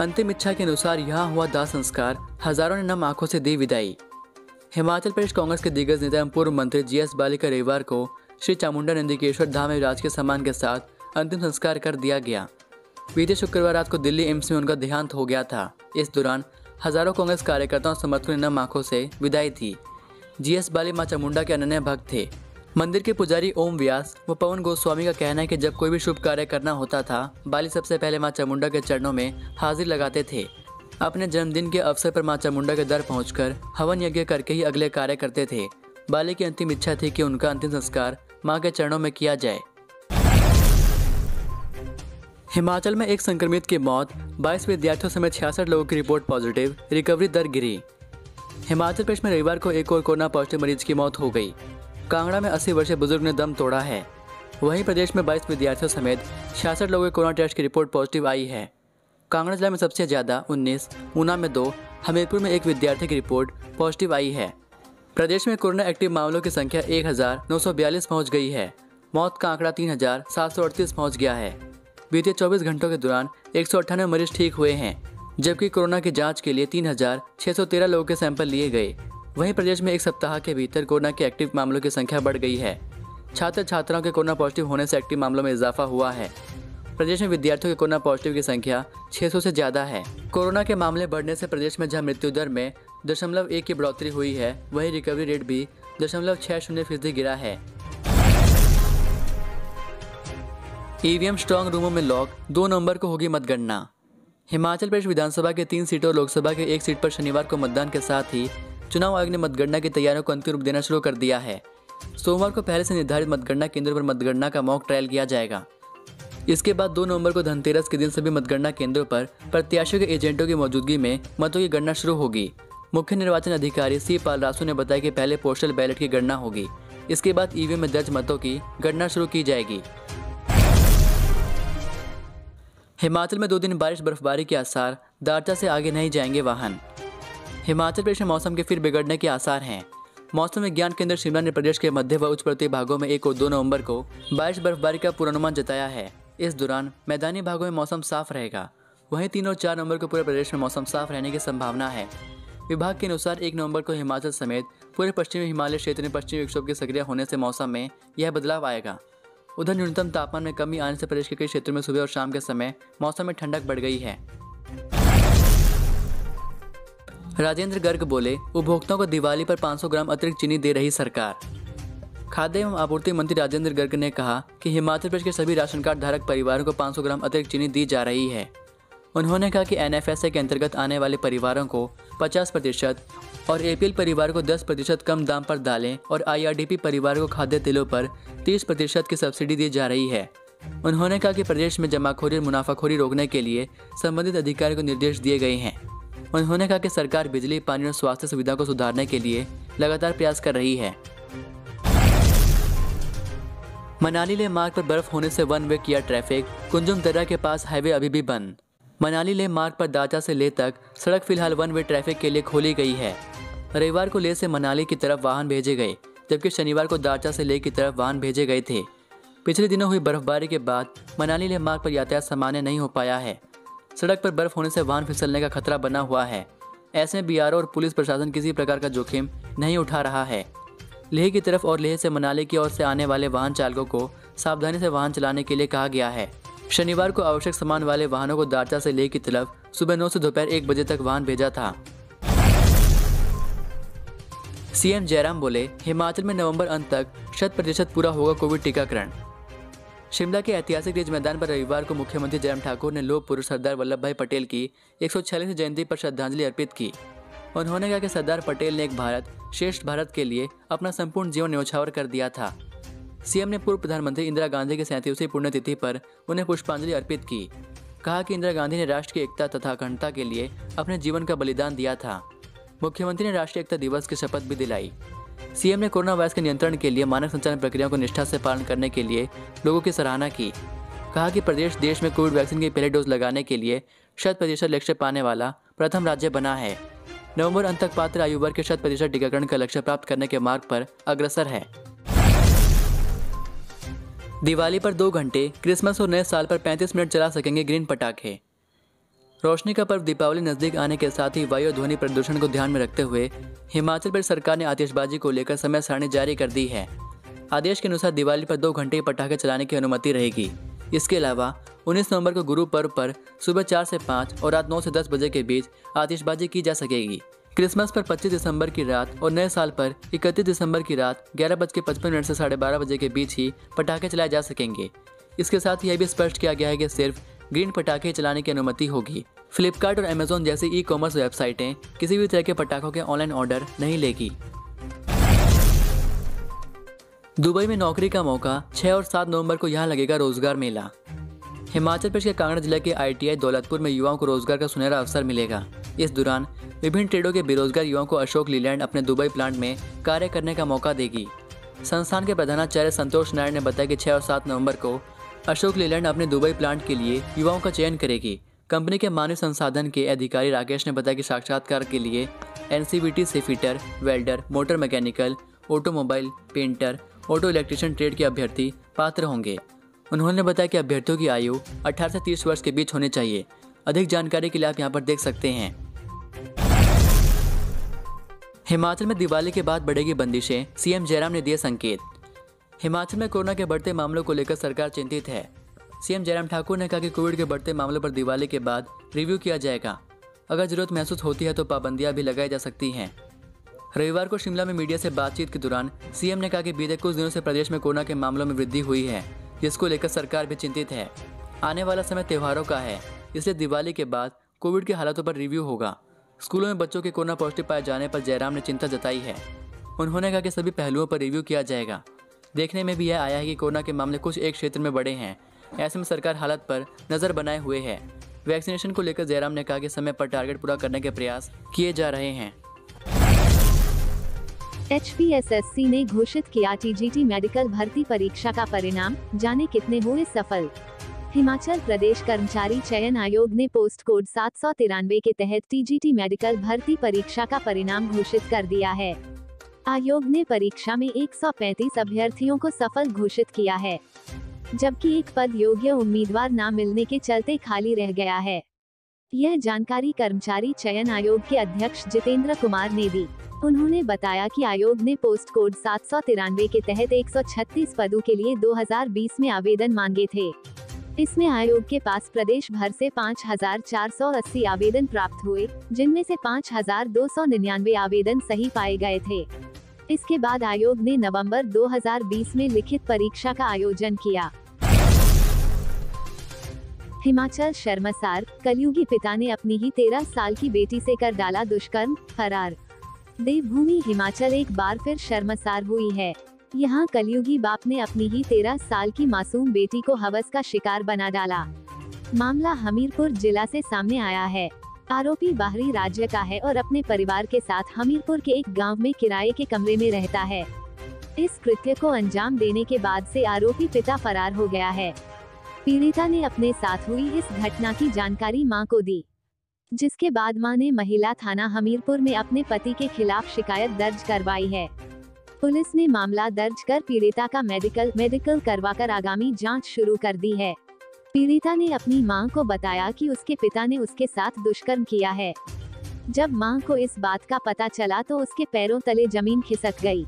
अंतिम इच्छा के अनुसार यहाँ हुआ दाह संस्कार, हजारों ने नम आंखों से दी विदाई। हिमाचल प्रदेश कांग्रेस के दिग्गज नेता एवं पूर्व मंत्री जीएस बाली का रविवार को श्री चामुंडा नंदीकेश्वर धाम में राजकीय सम्मान के साथ अंतिम संस्कार कर दिया गया। बीते शुक्रवार रात को दिल्ली एम्स में उनका देहांत हो गया था। इस दौरान हजारों कांग्रेस कार्यकर्ताओं और समर्थकों ने नम आंखों से विदाई थी। जीएस बाली मां चामुंडा के अनन्य भक्त थे। मंदिर के पुजारी ओम व्यास व पवन गोस्वामी का कहना है कि जब कोई भी शुभ कार्य करना होता था, बाली सबसे पहले मां चामुंडा के चरणों में हाजिर लगाते थे। अपने जन्मदिन के अवसर पर मां चामुंडा के दर पहुंचकर हवन यज्ञ करके ही अगले कार्य करते थे। बाली की अंतिम इच्छा थी कि उनका अंतिम संस्कार मां के चरणों में किया जाए। हिमाचल में एक संक्रमित की मौत, 22 विद्यार्थियों समेत 66 लोगों की रिपोर्ट पॉजिटिव, रिकवरी दर गिरी। हिमाचल प्रदेश में रविवार को एक और कोरोना पॉजिटिव मरीज की मौत हो गई। कांगड़ा में 80 वर्षीय बुजुर्ग ने दम तोड़ा है। वहीं प्रदेश में 22 विद्यार्थियों समेत 66 लोगों के कोरोना टेस्ट की रिपोर्ट पॉजिटिव आई है। कांगड़ा जिला में सबसे ज्यादा 19, ऊना में 2, हमीरपुर में 1 विद्यार्थी की रिपोर्ट पॉजिटिव आई है। प्रदेश में कोरोना एक्टिव मामलों की संख्या 1942 पहुंच गई है। मौत का आंकड़ा 3738 पहुंच गया है। बीते 24 घंटों के दौरान 198 मरीज ठीक हुए हैं, जबकि कोरोना की जांच के लिए 3613 लोगों के सैंपल लिए गए। वहीं प्रदेश में एक सप्ताह के भीतर कोरोना के एक्टिव मामलों की संख्या बढ़ गई है। छात्र छात्राओं के कोरोना पॉजिटिव होने से एक्टिव मामलों में इजाफा हुआ है। प्रदेश में विद्यार्थियों के कोरोना पॉजिटिव की संख्या 600 से ज्यादा है। कोरोना के मामले बढ़ने से प्रदेश में जहां मृत्यु दर में 0.1 की बढ़ोतरी हुई है, वहीं रिकवरी रेट भी 0.60% गिरा है। ईवीएम स्ट्रांग रूमों में लॉक, 2 नवंबर को होगी मतगणना। हिमाचल प्रदेश विधानसभा के 3 सीटों और लोकसभा के 1 सीट पर शनिवार को मतदान के साथ ही चुनाव आयोग ने मतगणना की तैयारियों को अंतिम रूप देना शुरू कर दिया है। सोमवार को पहले से निर्धारित मतगणना केंद्रों पर मतगणना का मॉक ट्रायल किया जाएगा। इसके बाद 2 नवंबर को धनतेरस के दिन सभी मतगणना केंद्रों पर प्रत्याशियों के एजेंटों की मौजूदगी में मतों की गणना शुरू होगी। मुख्य निर्वाचन अधिकारी सी पाल रासू ने बताया कि पहले पोस्टल बैलेट की गणना होगी। इसके बाद ईवीएम में दर्ज मतों की गणना शुरू की जाएगी। हिमाचल में 2 दिन बारिश बर्फबारी के आसार, दारचा से आगे नहीं जाएंगे वाहन। हिमाचल प्रदेश में मौसम के फिर बिगड़ने के आसार हैं। मौसम विज्ञान केंद्र शिमला ने प्रदेश के मध्य व उच्च पर्वतीय भागों में 1 और 2 नवंबर को बारिश बर्फबारी का पूर्वानुमान जताया है। इस दौरान मैदानी भागों में मौसम साफ रहेगा। वहीं 3 और 4 नवंबर को पूरे प्रदेश में मौसम साफ रहने की संभावना है। विभाग के अनुसार 1 नवंबर को हिमाचल समेत पूरे पश्चिमी हिमालय क्षेत्र में पश्चिमी विक्षोभ के सक्रिय होने से मौसम में यह बदलाव आएगा। उधर न्यूनतम तापमान में कमी आने से प्रदेश के कई क्षेत्रों में सुबह और शाम के समय मौसम में ठंडक बढ़ गई है। राजेंद्र गर्ग बोले, उपभोक्ताओं को दिवाली पर 500 ग्राम अतिरिक्त चीनी दे रही सरकार। खाद्य एवं आपूर्ति मंत्री राजेंद्र गर्ग ने कहा कि हिमाचल प्रदेश के सभी राशन कार्ड धारक परिवारों को 500 ग्राम अतिरिक्त चीनी दी जा रही है। उन्होंने कहा कि एनएफएसए के अंतर्गत आने वाले परिवारों को 50% और एपीएल परिवार को 10% कम दाम पर दालें और आईआरडीपी परिवार को खाद्य तेलों पर 30% की सब्सिडी दी जा रही है। उन्होंने कहा कि प्रदेश में जमाखोरी और मुनाफाखोरी रोकने के लिए संबंधित अधिकारी को निर्देश दिए गए हैं। उन्होंने कहा कि सरकार बिजली, पानी और स्वास्थ्य सुविधा को सुधारने के लिए लगातार प्रयास कर रही है। मनाली लेह मार्ग पर बर्फ होने से वन वे किया ट्रैफिक, कुंजुम दर्रा के पास हाईवे अभी भी बंद। मनाली लेह मार्ग पर दाचा से लेह तक सड़क फिलहाल वन वे ट्रैफिक के लिए खोली गई है। रविवार को लेह से मनाली की तरफ वाहन भेजे गए, जबकि शनिवार को दाचा से लेह की तरफ वाहन भेजे गए थे। पिछले दिनों हुई बर्फबारी के बाद मनाली लेह मार्ग पर यातायात सामान्य नहीं हो पाया है। सड़क पर बर्फ होने से वाहन फिसलने का खतरा बना हुआ है। ऐसे में बीआरओ और पुलिस प्रशासन किसी प्रकार का जोखिम नहीं उठा रहा है। लेह की तरफ और लेह से मनाली की ओर से आने वाले वाहन चालकों को सावधानी से वाहन चलाने के लिए कहा गया है। शनिवार को आवश्यक सामान वाले वाहनों को दारचा से लेह की तरफ सुबह 9 से दोपहर 1 बजे तक वाहन भेजा था। सीएम जयराम बोले, हिमाचल में नवंबर अंत तक 100% पूरा होगा कोविड टीकाकरण। शिमला के ऐतिहासिक रिज मैदान पर रविवार को मुख्यमंत्री जयराम ठाकुर ने लौह पुरुष सरदार वल्लभ भाई पटेल की 146वीं जयंती पर श्रद्धांजलि अर्पित की। उन्होंने कहा कि सरदार पटेल ने एक भारत श्रेष्ठ भारत के लिए अपना संपूर्ण जीवन न्यौछावर कर दिया था। सीएम ने पूर्व प्रधानमंत्री इंदिरा गांधी की 37वीं पुण्यतिथि पर उन्हें पुष्पांजलि अर्पित की। कहा कि इंदिरा गांधी ने राष्ट्र की एकता तथा अखंडता के लिए अपने जीवन का बलिदान दिया था। मुख्यमंत्री ने राष्ट्रीय एकता दिवस की शपथ भी दिलाई। सीएम ने कोरोना वायरस के नियंत्रण के लिए मानक संचालन प्रक्रियाओं को निष्ठा से पालन करने के लिए लोगों की सराहना की। कहा कि प्रदेश देश में कोविड वैक्सीन की पहले डोज लगाने के लिए 100% लक्ष्य पाने वाला प्रथम राज्य बना है। नवंबर अंत तक पात्र आयु वर्ग के 100% टीकाकरण का लक्ष्य प्राप्त करने के मार्ग पर अग्रसर है। दिवाली पर 2 घंटे, क्रिसमस और नए साल पर 35 मिनट चला सकेंगे ग्रीन पटाखे। रोशनी का पर्व दीपावली नजदीक आने के साथ ही वायु और ध्वनि प्रदूषण को ध्यान में रखते हुए हिमाचल प्रदेश सरकार ने आतिशबाजी को लेकर समय सारणी जारी कर दी है। आदेश के अनुसार दिवाली पर 2 घंटे पटाखे चलाने की अनुमति रहेगी। इसके अलावा 19 नवंबर को गुरु पर्व पर सुबह 4 से 5 और रात 9 से 10 बजे के बीच आतिशबाजी की जा सकेगी। क्रिसमस पर 25 दिसंबर की रात और नए साल पर 31 दिसंबर की रात 11:55 से 12:30 बजे के बीच ही पटाखे चलाए जा सकेंगे। इसके साथ ही यह भी स्पष्ट किया गया है कि सिर्फ ग्रीन पटाखे चलाने की अनुमति होगी। फ्लिपकार्ट और अमेजोन जैसी ई-कॉमर्स वेबसाइटें किसी भी तरह के पटाखों के ऑनलाइन ऑर्डर नहीं लेगी। दुबई में नौकरी का मौका 6 और 7 नवंबर को यहां लगेगा रोजगार मेला। हिमाचल प्रदेश के कांगड़ा जिले के ITI दौलतपुर में युवाओं को रोजगार का सुनहरा अवसर मिलेगा। इस दौरान विभिन्न ट्रेडों के बेरोजगार युवाओं को अशोक लीलैंड अपने दुबई प्लांट में कार्य करने का मौका देगी। संस्थान के प्रधानाचार्य संतोष नारायण ने बताया कि 6 और 7 नवंबर को अशोक लीलैंड अपने दुबई प्लांट के लिए युवाओं का चयन करेगी। कंपनी के मानव संसाधन के अधिकारी राकेश ने बताया कि साक्षात्कार के लिए NCVT से fitter, welder, motor mechanical, automobile, painter, auto electrician trade के अभ्यर्थी पात्र होंगे। उन्होंने बताया कि अभ्यर्थियों की आयु 18 से 30 वर्ष के बीच होनी चाहिए। अधिक जानकारी के लिए आप यहाँ पर देख सकते हैं। हिमाचल में दिवाली के बाद बढ़ेगी बंदिशें, CM जयराम ने दिए संकेत। हिमाचल में कोरोना के बढ़ते मामलों को लेकर सरकार चिंतित है। CM जयराम ठाकुर ने कहा कि कोविड के बढ़ते मामलों पर दिवाली के बाद रिव्यू किया जाएगा। अगर जरूरत महसूस होती है तो पाबंदियां भी लगाई जा सकती हैं। रविवार को शिमला में मीडिया से बातचीत के दौरान CM ने कहा कि बीते कुछ दिनों से प्रदेश में कोरोना के मामलों में वृद्धि हुई है, जिसको लेकर सरकार भी चिंतित है। आने वाला समय त्योहारों का है, इसलिए दिवाली के बाद कोविड के हालातों पर रिव्यू होगा। स्कूलों में बच्चों के कोरोना पॉजिटिव पाए जाने पर जयराम ने चिंता जताई है। उन्होंने कहा कि सभी पहलुओं पर रिव्यू किया जाएगा। देखने में भी यह आया है कि कोरोना के मामले कुछ एक क्षेत्र में बढ़े हैं। ऐसे में सरकार हालत पर नजर बनाए हुए है। वैक्सीनेशन को लेकर जयराम ने कहा कि समय पर टारगेट पूरा करने के प्रयास किए जा रहे हैं। HPSSC ने घोषित किया TGT मेडिकल भर्ती परीक्षा का परिणाम, जाने कितने हुए सफल। हिमाचल प्रदेश कर्मचारी चयन आयोग ने पोस्ट कोड 793 के तहत TGT मेडिकल भर्ती परीक्षा का परिणाम घोषित कर दिया है। आयोग ने परीक्षा में 135 अभ्यर्थियों को सफल घोषित किया है, जबकि एक पद योग्य उम्मीदवार न मिलने के चलते खाली रह गया है। यह जानकारी कर्मचारी चयन आयोग के अध्यक्ष जितेंद्र कुमार ने दी। उन्होंने बताया कि आयोग ने पोस्ट कोड 793 के तहत 136 पदों के लिए 2020 में आवेदन मांगे थे। इसमें आयोग के पास प्रदेश भर से 5480 आवेदन प्राप्त हुए, जिनमें से 5299 आवेदन सही पाए गए थे। इसके बाद आयोग ने नवंबर 2020 में लिखित परीक्षा का आयोजन किया। हिमाचल शर्मसार, कलयुगी पिता ने अपनी ही 13 साल की बेटी से कर डाला दुष्कर्म, फरार। देवभूमि हिमाचल एक बार फिर शर्मसार हुई है। यहाँ कलयुगी बाप ने अपनी ही 13 साल की मासूम बेटी को हवस का शिकार बना डाला। मामला हमीरपुर जिला से सामने आया है। आरोपी बाहरी राज्य का है और अपने परिवार के साथ हमीरपुर के एक गांव में किराए के कमरे में रहता है। इस कृत्य को अंजाम देने के बाद से आरोपी पिता फरार हो गया है। पीड़िता ने अपने साथ हुई इस घटना की जानकारी मां को दी, जिसके बाद मां ने महिला थाना हमीरपुर में अपने पति के खिलाफ शिकायत दर्ज करवाई है। पुलिस ने मामला दर्ज कर पीड़िता का मेडिकल करवाकर आगामी जांच शुरू कर दी है। पीड़िता ने अपनी मां को बताया कि उसके पिता ने उसके साथ दुष्कर्म किया है। जब मां को इस बात का पता चला तो उसके पैरों तले जमीन खिसक गई।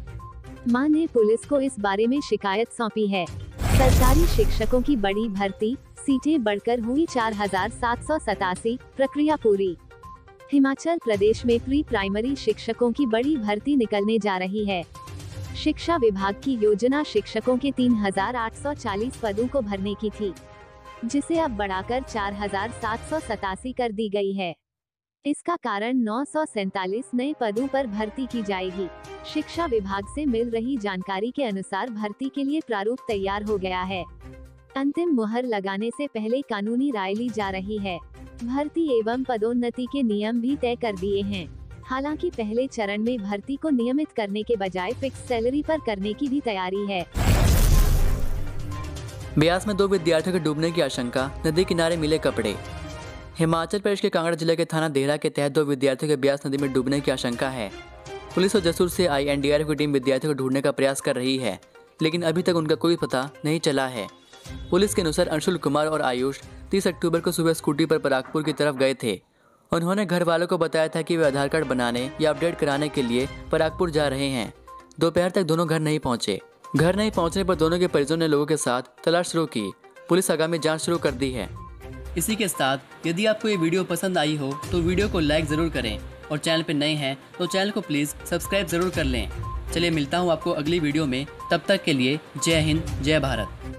मां ने पुलिस को इस बारे में शिकायत सौंपी है। सरकारी शिक्षकों की बड़ी भर्ती, सीटें बढ़कर हुई 4787, प्रक्रिया पूरी। हिमाचल प्रदेश में प्री प्राइमरी शिक्षकों की बड़ी भर्ती निकलने जा रही है। शिक्षा विभाग की योजना शिक्षकों के 3840 पदों को भरने की थी, जिसे अब बढ़ाकर 4787 कर दी गई है। इसका कारण 947 नए पदों पर भर्ती की जाएगी। शिक्षा विभाग से मिल रही जानकारी के अनुसार भर्ती के लिए प्रारूप तैयार हो गया है। अंतिम मुहर लगाने से पहले कानूनी राय ली जा रही है। भर्ती एवं पदोन्नति के नियम भी तय कर दिए हैं। हालांकि पहले चरण में भर्ती को नियमित करने के बजाय फिक्स सैलरी पर करने की भी तैयारी है। ब्यास में 2 विद्यार्थियों के डूबने की आशंका, नदी किनारे मिले कपड़े। हिमाचल प्रदेश के कांगड़ा जिले के थाना देहरा के तहत 2 विद्यार्थियों के ब्यास नदी में डूबने की आशंका है। पुलिस और जसूर से आई NDRF की टीम विद्यार्थियों को ढूंढने का प्रयास कर रही है, लेकिन अभी तक उनका कोई पता नहीं चला है। पुलिस के अनुसार अंशुल कुमार और आयुष 30 अक्टूबर को सुबह स्कूटी पर परागपुर की तरफ गए थे। उन्होंने घर वालों को बताया था कि वे आधार कार्ड बनाने या अपडेट कराने के लिए परागपुर जा रहे हैं। दोपहर तक दोनों घर नहीं पहुंचे। घर नहीं पहुंचने पर दोनों के परिजनों ने लोगों के साथ तलाश शुरू की। पुलिस आगामी जांच शुरू कर दी है। इसी के साथ यदि आपको ये वीडियो पसंद आई हो तो वीडियो को लाइक ज़रूर करें और चैनल पर नए हैं तो चैनल को प्लीज़ सब्सक्राइब ज़रूर कर लें। चलिए मिलता हूँ आपको अगली वीडियो में, तब तक के लिए जय हिंद, जय भारत।